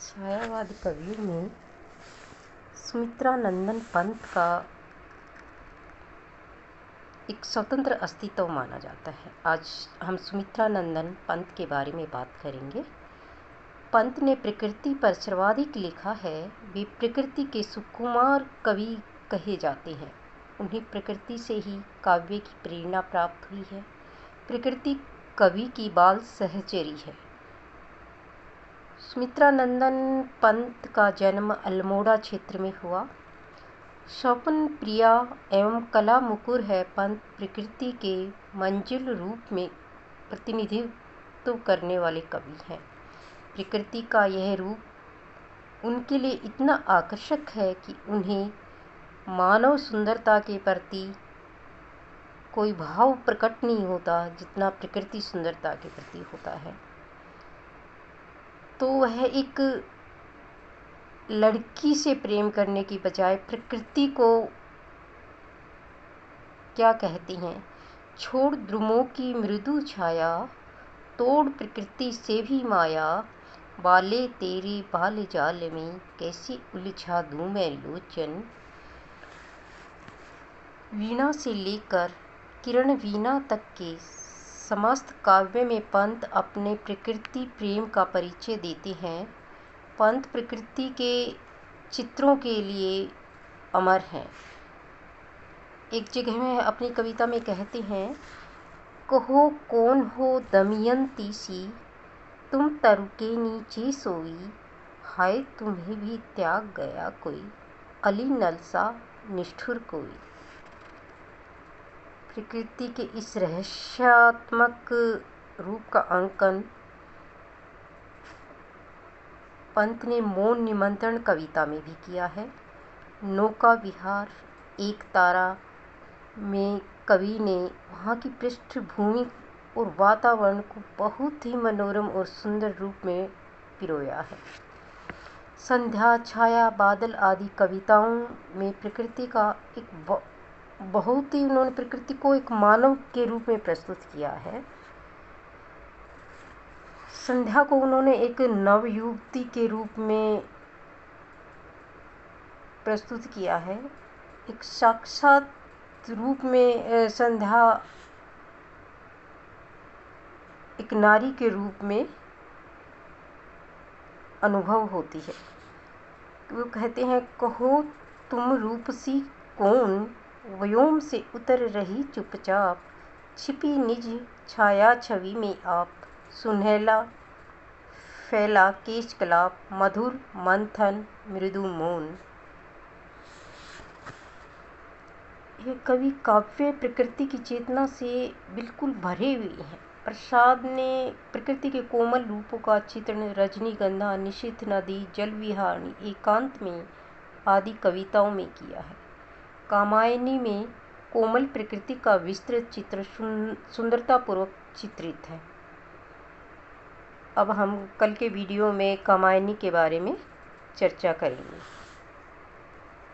छायावादी कवियों में सुमित्रा नंदन पंत का एक स्वतंत्र अस्तित्व माना जाता है। आज हम सुमित्रा नंदन पंत के बारे में बात करेंगे। पंत ने प्रकृति पर सर्वाधिक लिखा है। वे प्रकृति के सुकुमार कवि कहे जाते हैं। उन्हें प्रकृति से ही काव्य की प्रेरणा प्राप्त हुई है। प्रकृति कवि की बाल सहचरी है। सुमित्रा नंदन पंत का जन्म अल्मोड़ा क्षेत्र में हुआ। स्वप्न प्रिया एवं कला मुकुर है। पंत प्रकृति के मंजिल रूप में प्रतिनिधित्व करने वाले कवि हैं। प्रकृति का यह रूप उनके लिए इतना आकर्षक है कि उन्हें मानव सुंदरता के प्रति कोई भाव प्रकट नहीं होता जितना प्रकृति सुंदरता के प्रति होता है। तो वह एक लड़की से प्रेम करने की बजाय प्रकृति को क्या कहती हैं, छोड़ द्रुमों की मृदु छाया, तोड़ प्रकृति से भी माया, बाले तेरे बाल जाल में कैसे उलझा दूं मैं लोचन। वीणा से लेकर किरण वीणा तक के समस्त काव्य में पंत अपने प्रकृति प्रेम का परिचय देते हैं। पंत प्रकृति के चित्रों के लिए अमर हैं। एक जगह में अपनी कविता में कहते हैं, कहो कौन हो दमयंती सी, तुम तरु के नीचे सोई, हाय तुम्हें भी त्याग गया कोई, अली नल सा निष्ठुर कोई। प्रकृति के इस रहस्यात्मक रूप का अंकन पंत ने मौन निमंत्रण कविता में भी किया है। नौका विहार एक तारा में कवि ने वहाँ की पृष्ठभूमि और वातावरण को बहुत ही मनोरम और सुंदर रूप में पिरोया है। संध्या, छाया, बादल आदि कविताओं में प्रकृति का एक बहुत ही उन्होंने प्रकृति को एक मानव के रूप में प्रस्तुत किया है। संध्या को उन्होंने एक नवयुवती के रूप में प्रस्तुत किया है। एक साक्षात रूप में संध्या एक नारी के रूप में अनुभव होती है। वो कहते हैं, कहो तुम रूपसी कौन, व्योम से उतर रही चुपचाप, छिपी निज छाया छवि में आप, सुनहला फैला केश कलाप, मधुर मंथन मृदु मौन। ये कवि काव्य प्रकृति की चेतना से बिल्कुल भरे हुए हैं। प्रसाद ने प्रकृति के कोमल रूपों का चित्रण रजनीगंधा, निशीथ नदी, जल विहारिणी, एकांत में आदि कविताओं में किया है। कामायनी में कोमल प्रकृति का विस्तृत चित्र सुंदरतापूर्वक चित्रित है। अब हम कल के वीडियो में कामायनी के बारे में चर्चा करेंगे।